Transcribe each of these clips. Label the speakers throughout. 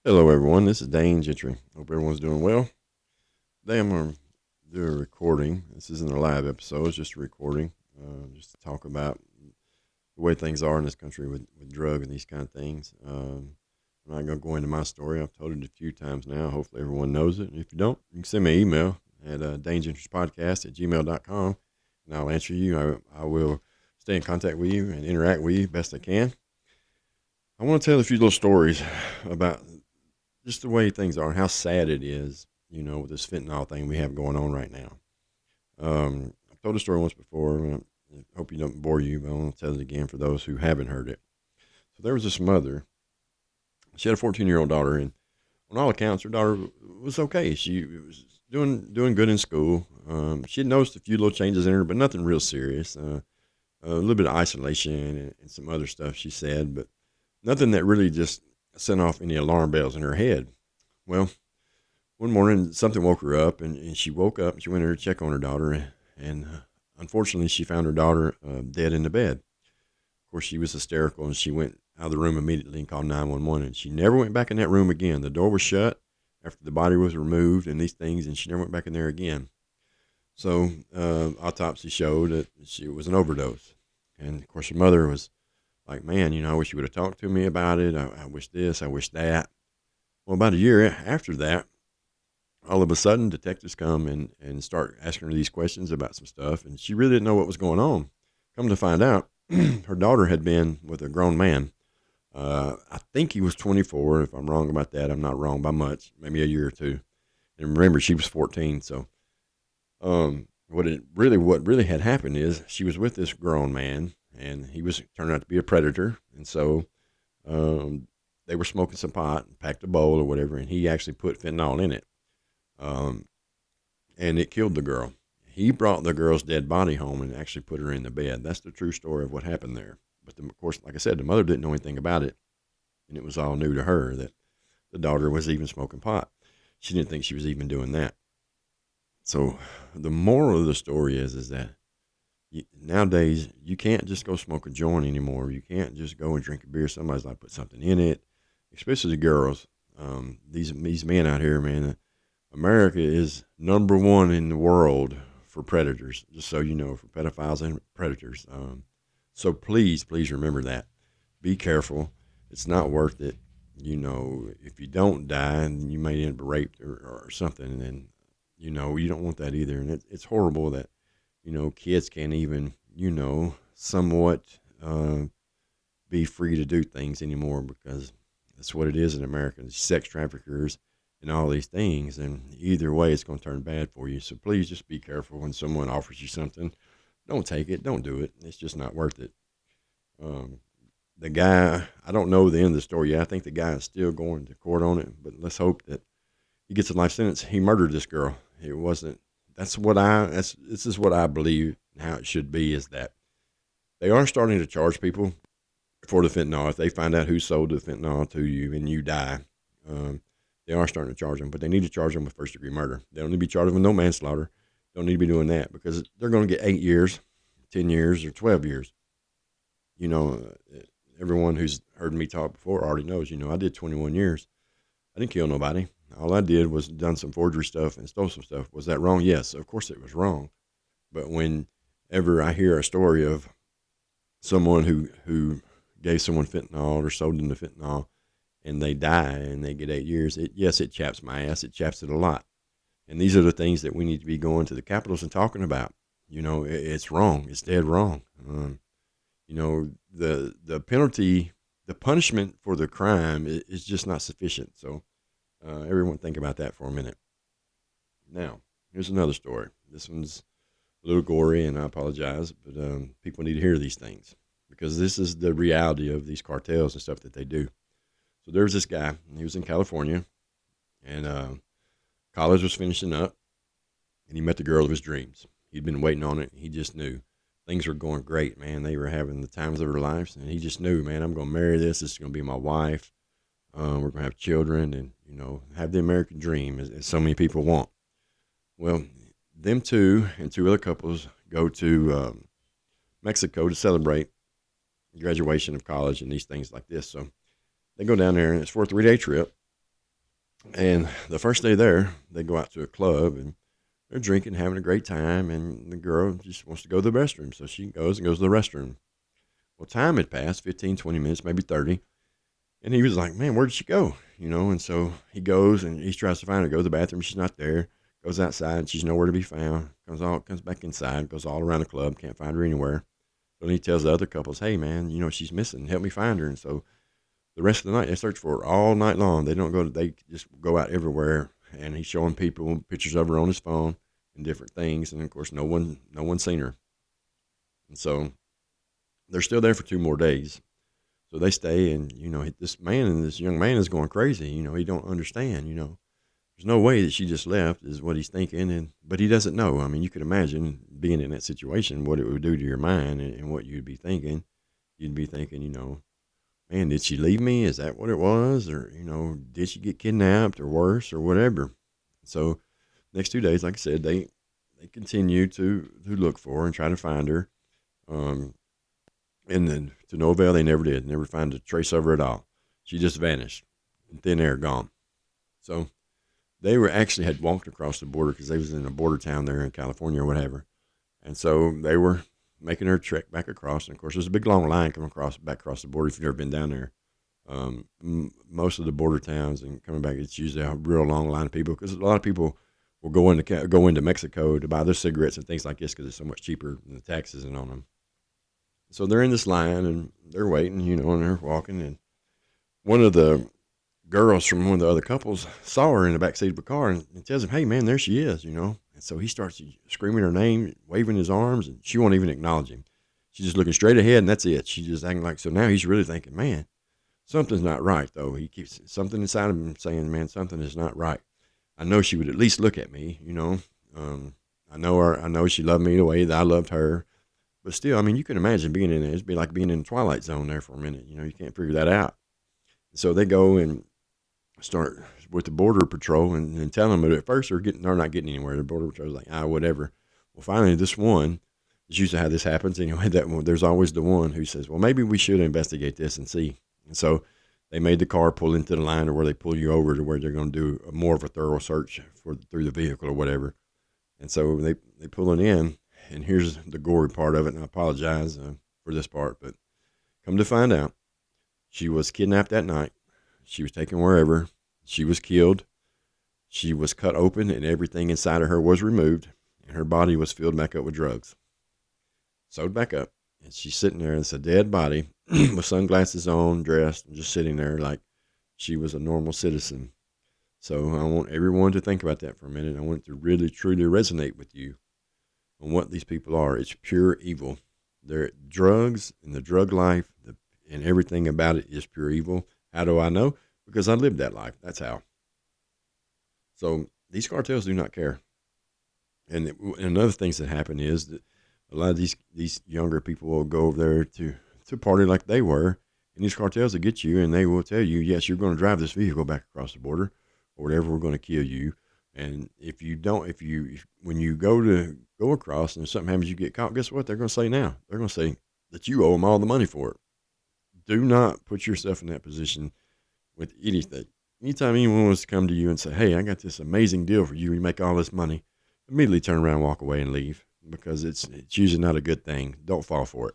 Speaker 1: Hello, everyone. This is Dane Gentry. Hope everyone's doing well. Today, I'm going to do a recording. This isn't a live episode, it's just a recording, just to talk about the way things are in this country with drug and these kind of things. I'm not going to go into my story. I've told it a few times now. Hopefully, everyone knows it. And if you don't, you can send me an email at danegentryspodcast@gmail.com, and I'll answer you. I will stay in contact with you and interact with you best I can. I want to tell a few little stories about just the way things are and how sad it is, with this fentanyl thing we have going on right now. I've told the story once before. I hope you don't bore you, but I want to tell it again for those who haven't heard it. So there was this mother. She had a 14-year-old daughter, and on all accounts, her daughter was okay. She was doing good in school. She had noticed a few little changes in her, but nothing real serious. A little bit of isolation and some other stuff, she said, but nothing that really just sent off any alarm bells in her head. Well, one morning something woke her up, and she woke up and she went in to check on her daughter, and unfortunately she found her daughter dead in the bed. Of course, she was hysterical, and she went out of the room immediately and called 911, and she never went back in that room again. The door was shut after the body was removed and these things, and she never went back in there again. So autopsy showed that it was an overdose. And of course, her mother was like, man, I wish you would have talked to me about it. I wish this, I wish that. Well, about a year after that, all of a sudden, detectives come and start asking her these questions about some stuff, and she really didn't know what was going on. Come to find out, her daughter had been with a grown man. I think he was 24. If I'm wrong about that, I'm not wrong by much, maybe a year or two. And remember, she was 14. So what really had happened is she was with this grown man, and he was turned out to be a predator. And so they were smoking some pot, packed a bowl or whatever, and he actually put fentanyl in it. And it killed the girl. He brought the girl's dead body home and actually put her in the bed. That's the true story of what happened there. But of course, like I said, the mother didn't know anything about it, and it was all new to her that the daughter was even smoking pot. She didn't think she was even doing that. So the moral of the story is that nowadays you can't just go smoke a joint anymore. You can't just go and drink a beer. Somebody's like put something in it, especially the girls. These men out here, man. America is number one in the world for predators. Just so you know, for pedophiles and predators. So please remember that. Be careful. It's not worth it. If you don't die, you may end up raped or something, and you don't want that either. And it's horrible that kids can't even, somewhat be free to do things anymore, because that's what it is in America. It's sex traffickers and all these things. And either way, it's going to turn bad for you. So please just be careful when someone offers you something. Don't take it. Don't do it. It's just not worth it. The guy, I don't know the end of the story yet. I think the guy is still going to court on it, but let's hope that he gets a life sentence. He murdered this girl. It wasn't, this is what I believe how it should be, is that they are starting to charge people for the fentanyl. If they find out who sold the fentanyl to you and you die, they are starting to charge them, but they need to charge them with first degree murder. They don't need to be charged with no manslaughter. Don't need to be doing that, because they're going to get 8 years, 10 years, or 12 years. Everyone who's heard me talk before already knows, I did 21 years. I didn't kill nobody. All I did was done some forgery stuff and stole some stuff. Was that wrong? Yes, of course it was wrong. But whenever I hear a story of someone who gave someone fentanyl or sold them the fentanyl and they die and they get 8 years, it chaps my ass. It chaps it a lot. And these are the things that we need to be going to the capitals and talking about. It's wrong. It's dead wrong. The penalty, the punishment for the crime is just not sufficient. So everyone think about that for a minute. Now, here's another story. This one's a little gory, and I apologize, but people need to hear these things, because this is the reality of these cartels and stuff that they do. So there was this guy, and he was in California, and college was finishing up, and he met the girl of his dreams. He'd been waiting on it. He just knew things were going great, man. They were having the times of their lives, and he just knew, man, I'm going to marry this. This is going to be my wife. We're going to have children and, have the American dream, as so many people want. Well, them two and two other couples go to Mexico to celebrate graduation of college and these things like this. So they go down there, and it's for a 3-day trip. And the first day there, they go out to a club and they're drinking, having a great time, and the girl just wants to go to the restroom. So she goes to the restroom. Well, time had passed 15, 20 minutes, maybe 30. And he was like, man, where did she go? And so he goes and he tries to find her, goes to the bathroom. She's not there. Goes outside. She's nowhere to be found. Comes back inside, goes all around the club, can't find her anywhere. So then he tells the other couples, hey, man, she's missing. Help me find her. And so the rest of the night, they search for her all night long. They just go out everywhere. And he's showing people pictures of her on his phone and different things. And of course, no one's seen her. And so they're still there for 2 more days. So they stay, and this young man is going crazy. He don't understand. There's no way that she just left, is what he's thinking, but he doesn't know. I mean, you could imagine being in that situation, what it would do to your mind, and what you'd be thinking. You'd be thinking, man, did she leave me? Is that what it was, or did she get kidnapped, or worse, or whatever? So, next 2 days, like I said, they continue to look for her and try to find her. Um, and then to no avail, they never did. Never find a trace of her at all. She just vanished. In thin air, gone. So they were actually had walked across the border because they was in a border town there in California or whatever. And so they were making her trek back across. And of course, there's a big long line coming back across the border if you've never been down there. Most of the border towns and coming back, it's usually a real long line of people because a lot of people will go into Mexico to buy their cigarettes and things like this because it's so much cheaper and the taxes and on them. So they're in this line and they're waiting, and they're walking. And one of the girls from one of the other couples saw her in the back seat of a car and tells him, hey, man, there she is. And so he starts screaming her name, waving his arms, and she won't even acknowledge him. She's just looking straight ahead, and that's it. She's just acting like, so now he's really thinking, man, something's not right, though. He keeps something inside of him saying, man, something is not right. I know she would at least look at me. I know her. I know she loved me the way that I loved her. But still, I mean, you can imagine being in it. It'd be like being in the Twilight Zone there for a minute. You can't figure that out. So they go and start with the border patrol and tell them, but at first they're not getting anywhere. The border patrol's like, whatever. Well, finally, this one is usually how this happens anyway. That one, there's always the one who says, well, maybe we should investigate this and see. And so they made the car pull into the line or where they pull you over to where they're going to do more of a thorough search through the vehicle or whatever. And so they pull it in, and here's the gory part of it. And I apologize for this part, but come to find out, she was kidnapped that night. She was taken wherever. She was killed. She was cut open, and everything inside of her was removed, and her body was filled back up with drugs. Sewed back up. And she's sitting there, and it's a dead body with sunglasses on, dressed, and just sitting there like she was a normal citizen. So I want everyone to think about that for a minute. I want it to really, truly resonate with you on what these people are. It's pure evil. They're drugs and the drug life, and everything about it is pure evil. How do I know? Because I lived that life. That's how. So these cartels do not care. And another things that happen is that a lot of these younger people will go over there to party like they were, and these cartels will get you, and they will tell you, yes, you're going to drive this vehicle back across the border, or whatever. We're going to kill you. And if you don't, when you go across and something happens, you get caught. Guess what they're going to say now? They're going to say that you owe them all the money for it. Do not put yourself in that position with anything. Anytime anyone wants to come to you and say, hey, I got this amazing deal for you, you make all this money, immediately turn around, walk away, and leave, because it's usually not a good thing. Don't fall for it.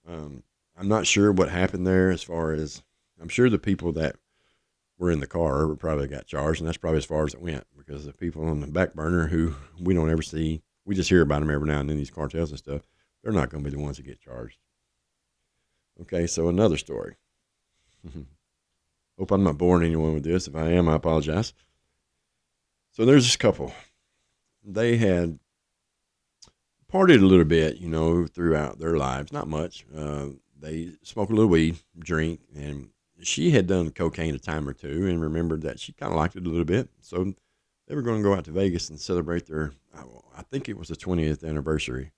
Speaker 1: I'm not sure what happened there as far as, I'm sure the people that were in the car probably got charged, and that's probably as far as it went, because the people on the back burner who we don't ever see, we just hear about them every now and then, these cartels and stuff, they're not going to be the ones that get charged. Okay, so another story. Hope I'm not boring anyone with this. If I am, I apologize. So there's this couple. They had partied a little bit, throughout their lives. Not much. They smoke a little weed, drink, and she had done cocaine a time or two and remembered that she kind of liked it a little bit. So they were going to go out to Vegas and celebrate their, I think it was the 20th anniversary.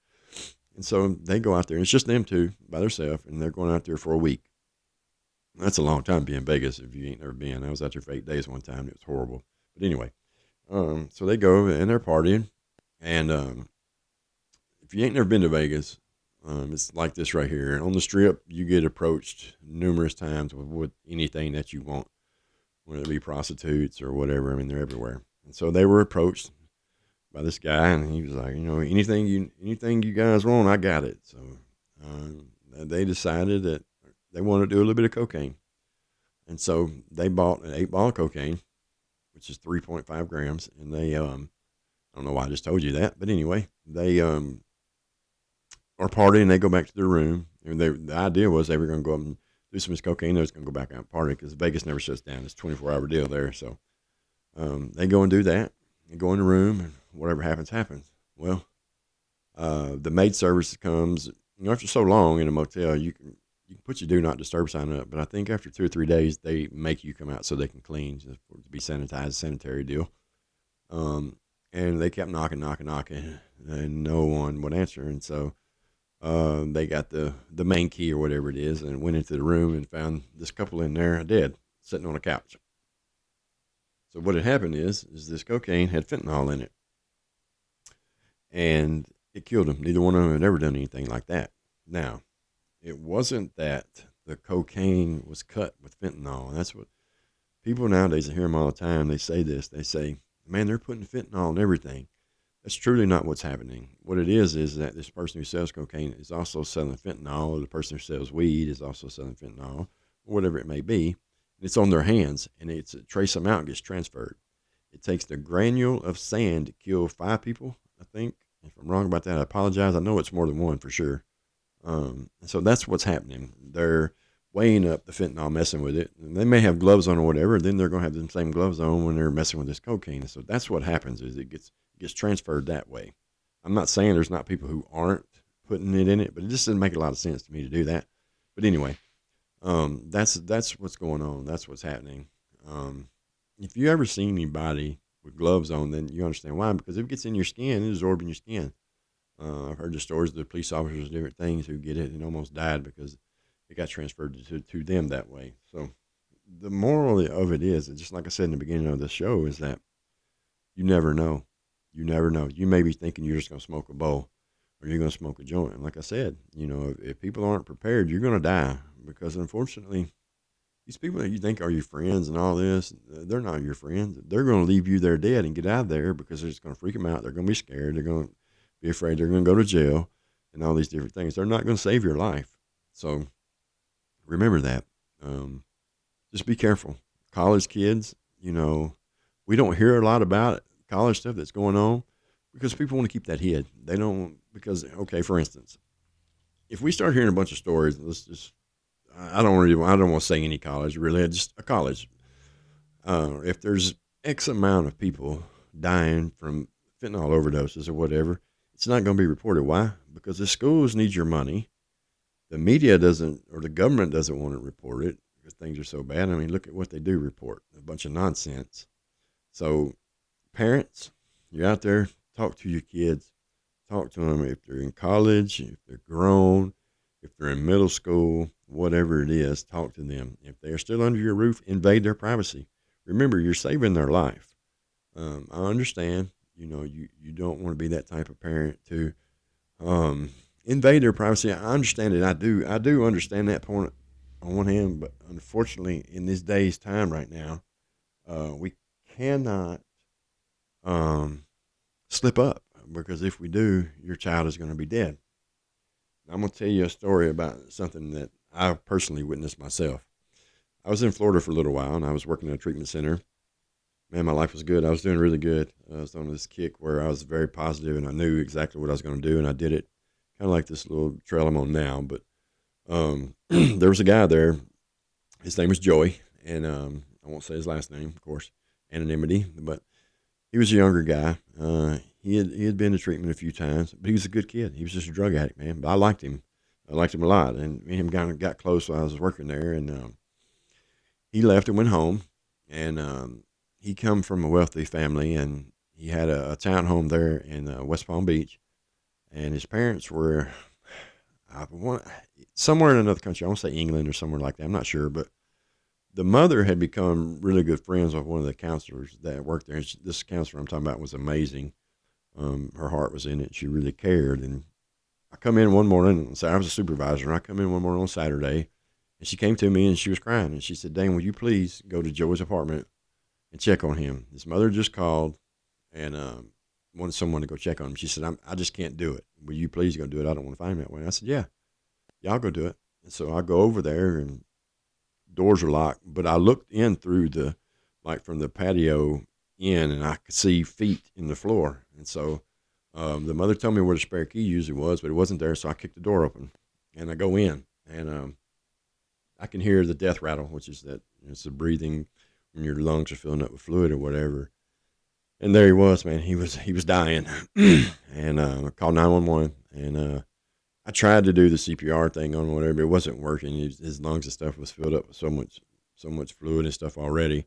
Speaker 1: And so they go out there, and it's just them two by themselves, and they're going out there for a week. That's a long time to be in Vegas if you ain't never been. I was out there for 8 days one time. It was horrible. But anyway, so they go and they're partying. And if you ain't never been to Vegas, it's like this right here. On the Strip, you get approached numerous times with anything that you want. whether it be prostitutes or whatever. I mean, they're everywhere. And so they were approached by this guy, and he was like, anything you guys want, I got it. So they decided that they wanted to do a little bit of cocaine. And so they bought an 8 ball of cocaine, which is 3.5 grams. And they, I don't know why I just told you that, but anyway, they are partying, and they go back to their room. And the idea was they were going to go up and do some of this cocaine. They was going to go back out and party because Vegas never shuts down. It's a 24-hour deal there. So they go and do that. They go in the room, and whatever happens, happens. Well, the maid service comes. After so long in a motel, you can put your do not disturb sign up, but I think after 2 or 3 days, they make you come out so they can clean, just for it to be sanitized, sanitary deal. And they kept knocking, and no one would answer. And so they got the main key or whatever it is, and went into the room and found this couple in there dead, sitting on a couch. So what had happened is this cocaine had fentanyl in it, and it killed them. Neither one of them had ever done anything like that. Now, it wasn't that the cocaine was cut with fentanyl. And that's what people nowadays, I hear them all the time. They say this. They say, man, they're putting fentanyl in everything. That's truly not what's happening. What it is that this person who sells cocaine is also selling fentanyl, or the person who sells weed is also selling fentanyl, or whatever it may be. It's on their hands, and it's a trace amount gets transferred. It takes the granule of sand to kill 5 people, I think. If I'm wrong about that, I apologize. I know it's more than one for sure. So that's what's happening. They're weighing up the fentanyl, messing with it. And they may have gloves on or whatever. Then they're going to have the same gloves on when they're messing with this cocaine. And so that's what happens, is it gets transferred that way. I'm not saying there's not people who aren't putting it in it, but it just doesn't make a lot of sense to me to do that. But anyway, that's what's going on. That's what's happening. If you ever see anybody with gloves on, then you understand why. Because if it gets in your skin, it's absorbing your skin. I've heard the stories of the police officers, different things, who get it and almost died because it got transferred to them that way. So the moral of it is, just like I said in the beginning of the show, is that you never know. You never know. You may be thinking you're just going to smoke a bowl, or you're going to smoke a joint. And like I said, if people aren't prepared, you're going to die, because unfortunately, these people that you think are your friends and all this, they're not your friends. They're going to leave you there dead and get out of there, because they're just going to freak them out. They're going to be scared. They're going to be afraid they're going to go to jail and all these different things. They're not going to save your life. So remember that. Just be careful. College kids, we don't hear a lot about it, college stuff that's going on, because people want to keep that hid. They don't, because, okay, for instance, if we start hearing a bunch of stories, I don't want to say any college, really, just a college. If there's X amount of people dying from fentanyl overdoses or whatever, it's not going to be reported. Why? Because the schools need your money. The media doesn't, or the government doesn't want to report it because things are so bad. I mean, look at what they do report, a bunch of nonsense. So parents, you're out there, talk to your kids, talk to them if they're in college, if they're grown, if they're in middle school, whatever it is, talk to them. If they're still under your roof, invade their privacy. Remember, you're saving their life. I understand, you don't want to be that type of parent to invade their privacy. I understand it. I do understand that point on one hand, but unfortunately, in this day's time right now, we cannot slip up, because if we do, your child is going to be dead. I'm going to tell you a story about something that I personally witnessed myself. I was in Florida for a little while, and I was working at a treatment center. Man, my life was good. I was doing really good. I was on this kick where I was very positive, and I knew exactly what I was going to do, and I did it kind of like this little trail I'm on now. But there was a guy there. His name was Joey, and I won't say his last name, of course, anonymity, but he was a younger guy. He had been to treatment a few times, but he was a good kid. He was just a drug addict, man. But I liked him. I liked him a lot. And me and him kind of got close while I was working there. And he left and went home. And he come from a wealthy family, and he had a townhome there in West Palm Beach. And his parents were somewhere in another country. I want to say England or somewhere like that. I'm not sure. But the mother had become really good friends with one of the counselors that worked there. And this counselor I'm talking about was amazing. Her heart was in it. She really cared. And I come in one morning, I was a supervisor, and I come in one morning on Saturday, And she came to me and she was crying. And she said, Dane, will you please go to Joey's apartment and check on him? His mother just called and wanted someone to go check on him. She said, I just can't do it. Will you please go do it? I don't want to find him that way. And I said, yeah, I'll go do it. And so I go over there and doors are locked, but I looked in through from the patio in, and I could see feet in the floor. And so the mother told me where the spare key usually was, but it wasn't there. So I kicked the door open and I go in, and I can hear the death rattle, which is it's the breathing when your lungs are filling up with fluid or whatever. And there he was, man. He was dying. And I called 911, and I tried to do the CPR thing on whatever, but it wasn't working. His lungs and stuff was filled up with so much fluid and stuff already.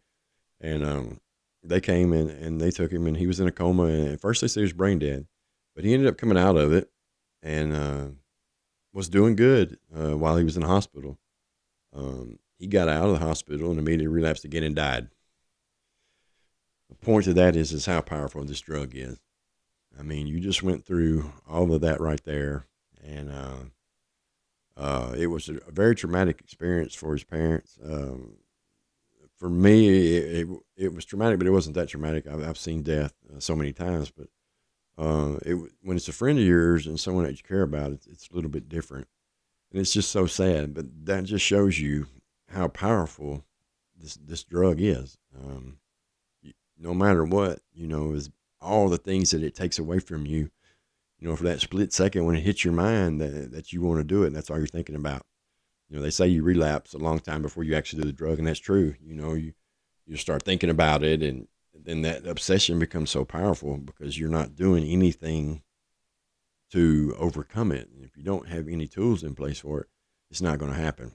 Speaker 1: And they came in and they took him, and he was in a coma. And at first they said he was brain dead, but he ended up coming out of it and was doing good while he was in the hospital. He got out of the hospital and immediately relapsed again and died. The point of that is how powerful this drug is. I mean, you just went through all of that right there, and it was a very traumatic experience for his parents. For me, it was traumatic, but it wasn't that traumatic. I've seen death so many times, but when it's a friend of yours and someone that you care about, it's a little bit different, and it's just so sad. But that just shows you how powerful this drug is. No matter what, is all the things that it takes away from you, for that split second when it hits your mind that you want to do it, and that's all you're thinking about. They say you relapse a long time before you actually do the drug, and that's true. You start thinking about it, and then that obsession becomes so powerful because you're not doing anything to overcome it. And if you don't have any tools in place for it, it's not going to happen.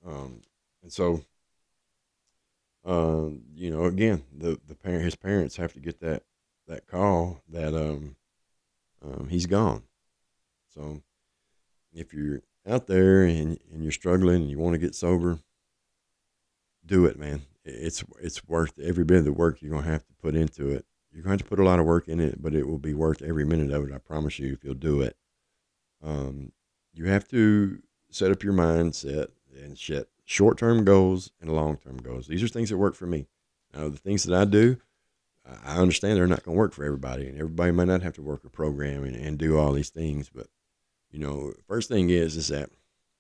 Speaker 1: And so, again, his parents have to get that call that he's gone. So if you're out there and you're struggling and you want to get sober, do it, man. It's worth every bit of the work you're going to have to put into it. You're going to have to put a lot of work in it, but it will be worth every minute of it. I promise you, if you'll do it. You have to set up your mindset and set short-term goals and long-term goals. These are things that work for me. Now, the things that I do, I understand they're not going to work for everybody, and everybody might not have to work a program and do all these things. But, first thing is that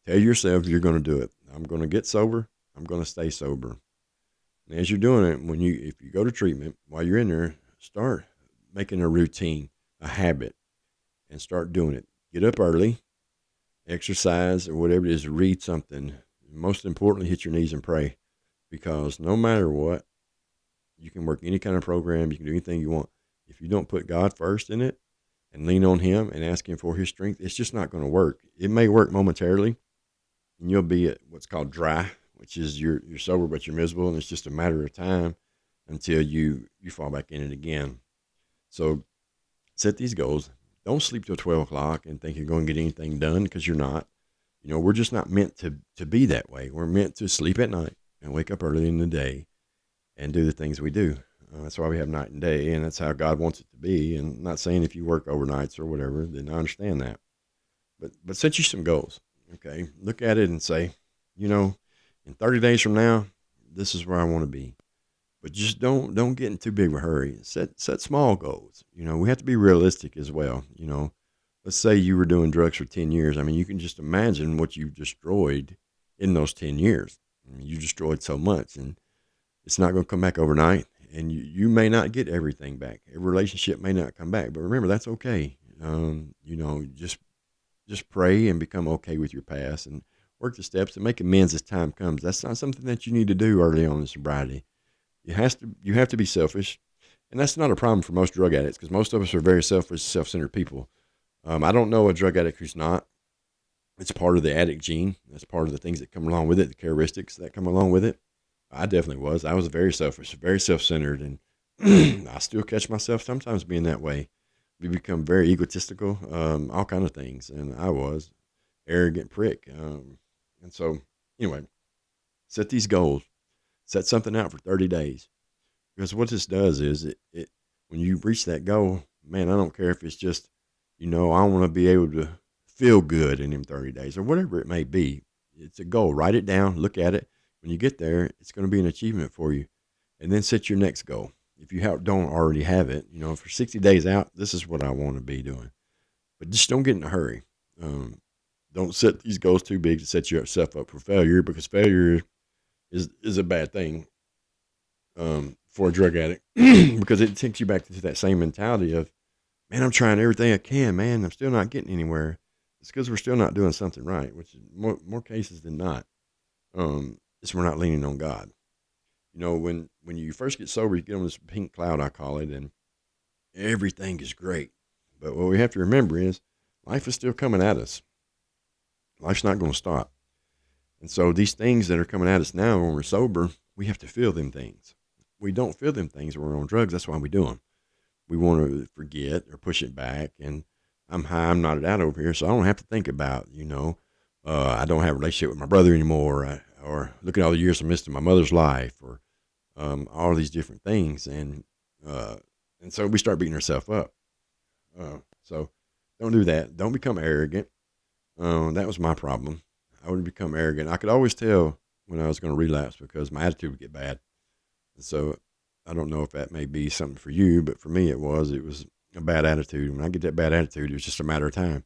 Speaker 1: tell yourself you're going to do it. I'm going to get sober. I'm going to stay sober. And as you're doing it, if you go to treatment, while you're in there, start making a routine, a habit, and start doing it. Get up early, exercise, or whatever it is, read something. Most importantly, hit your knees and pray, because no matter what, you can work any kind of program. You can do anything you want. If you don't put God first in it and lean on him and ask him for his strength, it's just not going to work. It may work momentarily, and you'll be at what's called dry, which is you're sober but you're miserable, and it's just a matter of time until you fall back in it again. So set these goals. Don't sleep till 12 o'clock and think you're going to get anything done, because you're not. We're just not meant to be that way. We're meant to sleep at night and wake up early in the day and do the things we do. That's why we have night and day, and that's how God wants it to be. And I'm not saying if you work overnights or whatever, then I understand that. But set you some goals, okay? Look at it and say, in 30 days from now, this is where I want to be. But just don't get in too big of a hurry. Set small goals. We have to be realistic as well. Let's say you were doing drugs for 10 years. I mean, you can just imagine what you've destroyed in those 10 years. You destroyed so much, and it's not going to come back overnight. And you may not get everything back. Every relationship may not come back. But remember, that's okay. Just pray and become okay with your past and work the steps and make amends as time comes. That's not something that you need to do early on in sobriety. You have to be selfish. And that's not a problem for most drug addicts, because most of us are very selfish, self-centered people. I don't know a drug addict who's not. It's part of the addict gene. That's part of the things that come along with it, the characteristics that come along with it. I definitely was. I was very selfish, very self-centered, and I still catch myself sometimes being that way. We become very egotistical, all kind of things, and I was arrogant prick. And so, anyway, set these goals. Set something out for 30 days, because what this does is it when you reach that goal, man, I don't care if it's just, I want to be able to feel good in them 30 days or whatever it may be. It's a goal. Write it down. Look at it. When you get there, it's going to be an achievement for you. And then set your next goal. If you don't already have it, for 60 days out, this is what I want to be doing. But just don't get in a hurry. Don't set these goals too big to set yourself up for failure, because failure is a bad thing for a drug addict because it takes you back to that same mentality of, man, I'm trying everything I can, man. I'm still not getting anywhere. It's because we're still not doing something right, which is more cases than not. It's we're not leaning on God. When you first get sober, you get on this pink cloud, I call it, and everything is great. But what we have to remember is life is still coming at us. Life's not going to stop. And so these things that are coming at us now when we're sober, we have to feel them things. We don't feel them things when we're on drugs. That's why we do them. We want to forget or push it back. And I'm high, I'm knotted out over here, so I don't have to think about, I don't have a relationship with my brother anymore, or look at all the years I missed in my mother's life, or all these different things. And so we start beating ourselves up. So don't do that. Don't become arrogant. That was my problem. I would become arrogant. I could always tell when I was going to relapse because my attitude would get bad. And so I don't know if that may be something for you, but for me it was a bad attitude. When I get that bad attitude, it was just a matter of time.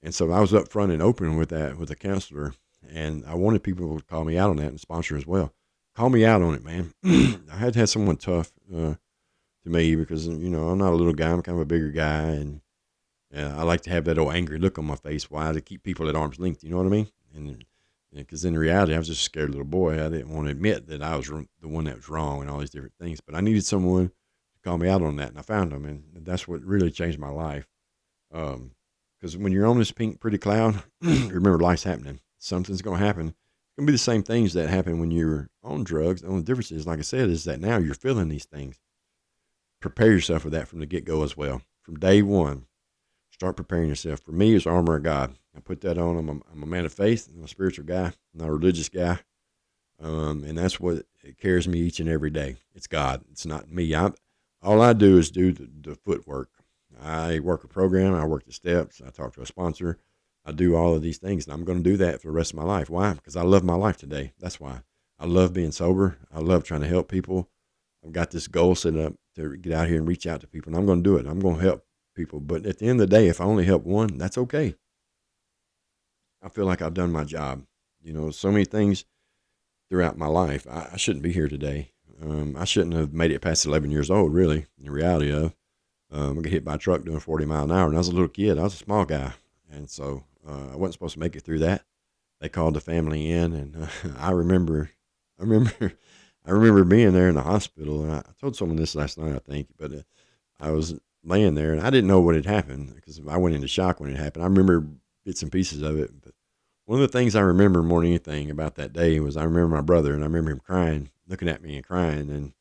Speaker 1: And so I was up front and open with that with a counselor, and I wanted people to call me out on that, and sponsor as well. Call me out on it, man. I had to have someone tough to me because, I'm not a little guy. I'm kind of a bigger guy, and I like to have that old angry look on my face. Why? To keep people at arm's length. You know what I mean? And because in reality, I was just a scared little boy. I didn't want to admit that I was the one that was wrong and all these different things. But I needed someone to call me out on that, and I found them, and that's what really changed my life. Because when you're on this pink pretty cloud, remember life's happening. Something's going to happen. It's going to be the same things that happen when you're on drugs. The only difference is, like I said, is that now you're feeling these things. Prepare yourself for that from the get-go as well. From day one, start preparing yourself. For me, it's armor of God. I put that on. I'm a man of faith. I'm a spiritual guy. I'm not a religious guy. And that's what it carries me each and every day. It's God. It's not me. All I do is do the footwork. I work a program. I work the steps. I talk to a sponsor. I do all of these things, and I'm going to do that for the rest of my life. Why? Because I love my life today. That's why. I love being sober. I love trying to help people. I've got this goal set up to get out here and reach out to people, and I'm going to do it. I'm going to help people. But at the end of the day, if I only help one, that's okay. I feel like I've done my job. So many things throughout my life. I shouldn't be here today. I shouldn't have made it past 11 years old, really, in the reality of. I got hit by a truck doing 40 miles an hour, and I was a little kid. I was a small guy, and so I wasn't supposed to make it through that. They called the family in, and I remember being there in the hospital, and I told someone this last night, I think, but I was laying there, and I didn't know what had happened because I went into shock when it happened. I remember bits and pieces of it, but one of the things I remember more than anything about that day was I remember my brother, and I remember him crying, looking at me and crying, and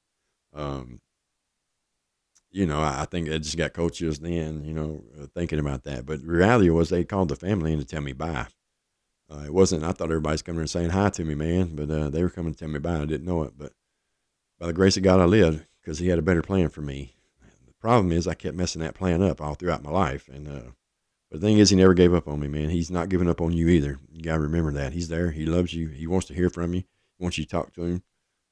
Speaker 1: I think I just got cold chills then, thinking about that. But the reality was they called the family in to tell me bye. It wasn't, I thought everybody's coming and saying hi to me, man, but they were coming to tell me bye. I didn't know it, but by the grace of God, I lived because he had a better plan for me. The problem is I kept messing that plan up all throughout my life. And but the thing is, he never gave up on me, man. He's not giving up on you either. You got to remember that. He's there. He loves you. He wants to hear from you. He wants you to talk to him.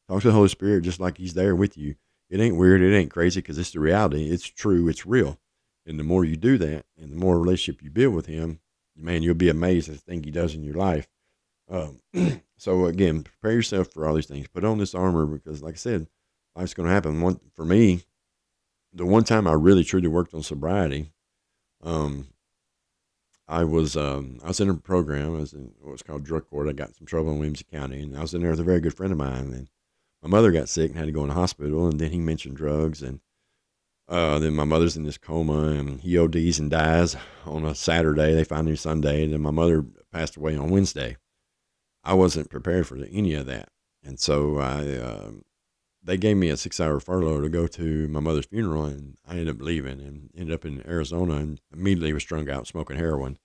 Speaker 1: Talk to the Holy Spirit just like he's there with you. It ain't weird. It ain't crazy because it's the reality. It's true. It's real. And the more you do that and the more relationship you build with him, man, you'll be amazed at the thing he does in your life. So again, prepare yourself for all these things. Put on this armor because, like I said, life's going to happen. For me, the one time I really truly worked on sobriety, I was in a program. I was in what's called drug court. I got in some trouble in Williamson County, and I was in there with a very good friend of mine. And my mother got sick and had to go in the hospital, and then he mentioned drugs, and then my mother's in this coma, and he ODs and dies on a Saturday. They find him Sunday, and then my mother passed away on Wednesday. I wasn't prepared for any of that, and so they gave me a 6-hour furlough to go to my mother's funeral, and I ended up leaving and ended up in Arizona and immediately was strung out smoking heroin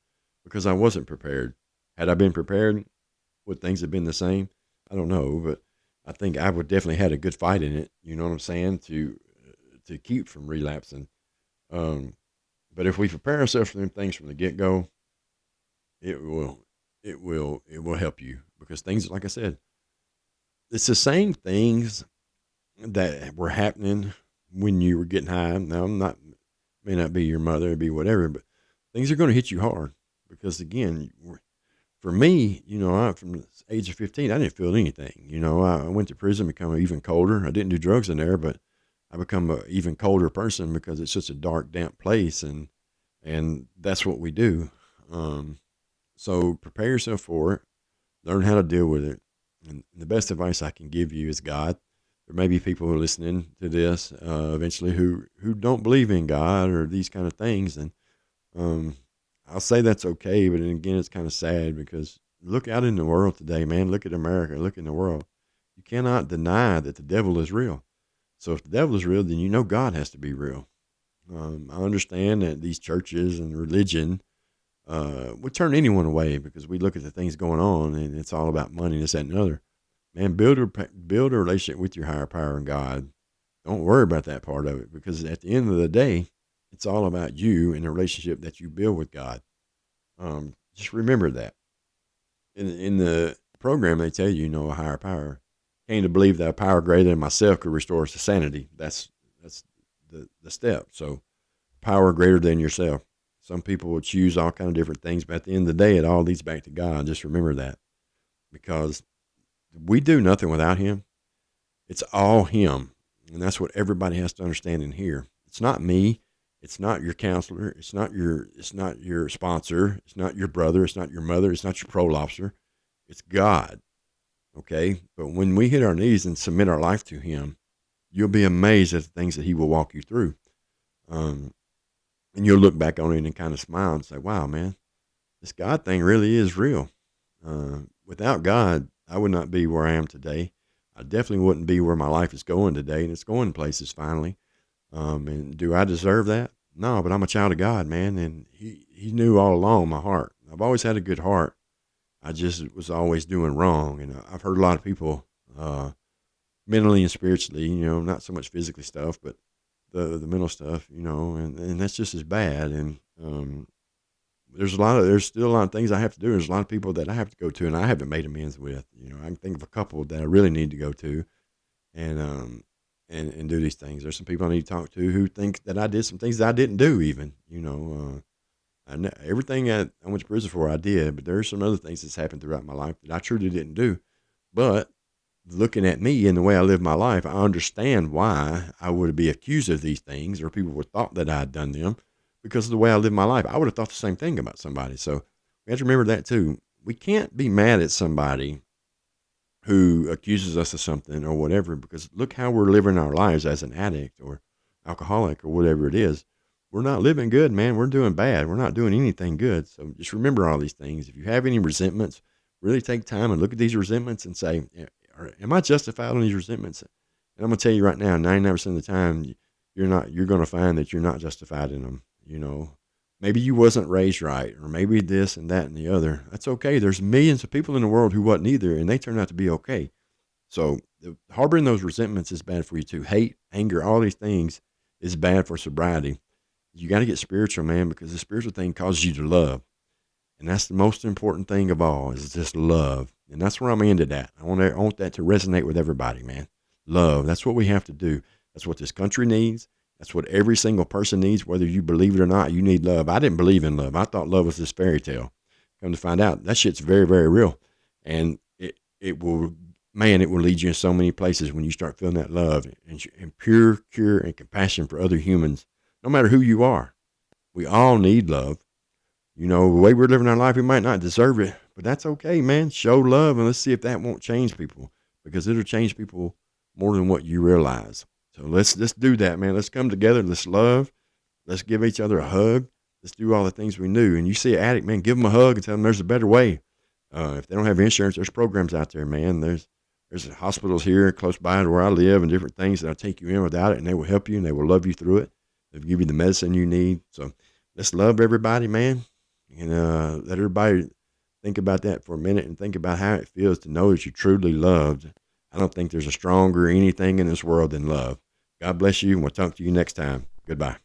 Speaker 1: because I wasn't prepared. Had I been prepared, would things have been the same? I don't know, but I think I would definitely had a good fight in it. You know what I'm saying? To keep from relapsing. But if we prepare ourselves for them things from the get-go, it will it will help you, because things, like I said, it's the same things that were happening when you were getting high. Now, I'm not, may not be your mother, it'd be whatever, but things are going to hit you hard, because again, for me, from the age of 15, I didn't feel anything. I went to prison, become even colder. I didn't do drugs in there, but I become an even colder person because it's such a dark, damp place, and that's what we do. Um, so prepare yourself for it. Learn how to deal with it. And the best advice I can give you is God. There may be people who are listening to this eventually who don't believe in God or these kind of things, and um, I'll say that's okay. But then again, it's kind of sad, because look out in the world today, man. Look at America. Look in the world. You cannot deny that the devil is real. So if the devil is real, then God has to be real. I understand that these churches and religion would turn anyone away, because we look at the things going on and it's all about money, this, that, and the other. Man, build a relationship with your higher power and God. Don't worry about that part of it, because at the end of the day, it's all about you and the relationship that you build with God. Just remember that. In the program, they tell you, a higher power. Came to believe that a power greater than myself could restore us to sanity. That's the step. So, power greater than yourself. Some people will choose all kind of different things, but at the end of the day, it all leads back to God. Just remember that, because we do nothing without Him. It's all Him, and that's what everybody has to understand in here. It's not me. It's not your counselor. It's not your sponsor. It's not your brother. It's not your mother. It's not your parole officer. It's God. Okay? But when we hit our knees and submit our life to Him, you'll be amazed at the things that He will walk you through. And you'll look back on it and kind of smile and say, wow, man, this God thing really is real. Without God, I would not be where I am today. I definitely wouldn't be where my life is going today, and it's going places finally. And do I deserve that? No, but I'm a child of God, man, and He knew all along my heart. I've always had a good heart. I just was always doing wrong, and I've heard a lot of people, mentally and spiritually, not so much physically stuff, but the mental stuff, and that's just as bad. And there's still a lot of things I have to do. There's a lot of people that I have to go to, and I haven't made amends with. I can think of a couple that I really need to go to, and do these things. There's some people I need to talk to who think that I did some things that I didn't do even, everything I went to prison for, I did, but there's some other things that's happened throughout my life that I truly didn't do. But looking at me and the way I live my life, I understand why I would be accused of these things, or people would thought that I had done them, because of the way I live my life. I would have thought the same thing about somebody. So we have to remember that too. We can't be mad at somebody who accuses us of something or whatever, because look how we're living our lives as an addict or alcoholic or whatever it is. We're not living good, man. We're doing bad. We're not doing anything good. So just remember all these things. If you have any resentments, really take time and look at these resentments and say, am I justified on these resentments? And I'm going to tell you right now, 99% of the time, you're going to find that you're not justified in them. Maybe you wasn't raised right, or maybe this and that and the other. That's okay. There's millions of people in the world who wasn't either, and they turned out to be okay. So harboring those resentments is bad for you too. Hate, anger, all these things is bad for sobriety. You got to get spiritual, man, because the spiritual thing causes you to love. And that's the most important thing of all, is just love. And that's where I'm ended at. I want that to resonate with everybody, man. Love. That's what we have to do. That's what this country needs. That's what every single person needs, whether you believe it or not. You need love. I didn't believe in love. I thought love was this fairy tale. Come to find out, that shit's very, very real. And it will lead you in so many places when you start feeling that love and pure cure and compassion for other humans, no matter who you are. We all need love. The way we're living our life, we might not deserve it, but that's okay, man. Show love, and let's see if that won't change people, because it'll change people more than what you realize. So let's do that, man. Let's come together. Let's love. Let's give each other a hug. Let's do all the things we knew. And you see an addict, man, give them a hug and tell them there's a better way. If they don't have insurance, there's programs out there, man. There's hospitals here close by to where I live and different things that'll take you in without it, and they will help you and they will love you through it. They'll give you the medicine you need. So let's love everybody, man. And let everybody think about that for a minute and think about how it feels to know that you're truly loved. I don't think there's a stronger anything in this world than love. God bless you, and we'll talk to you next time. Goodbye.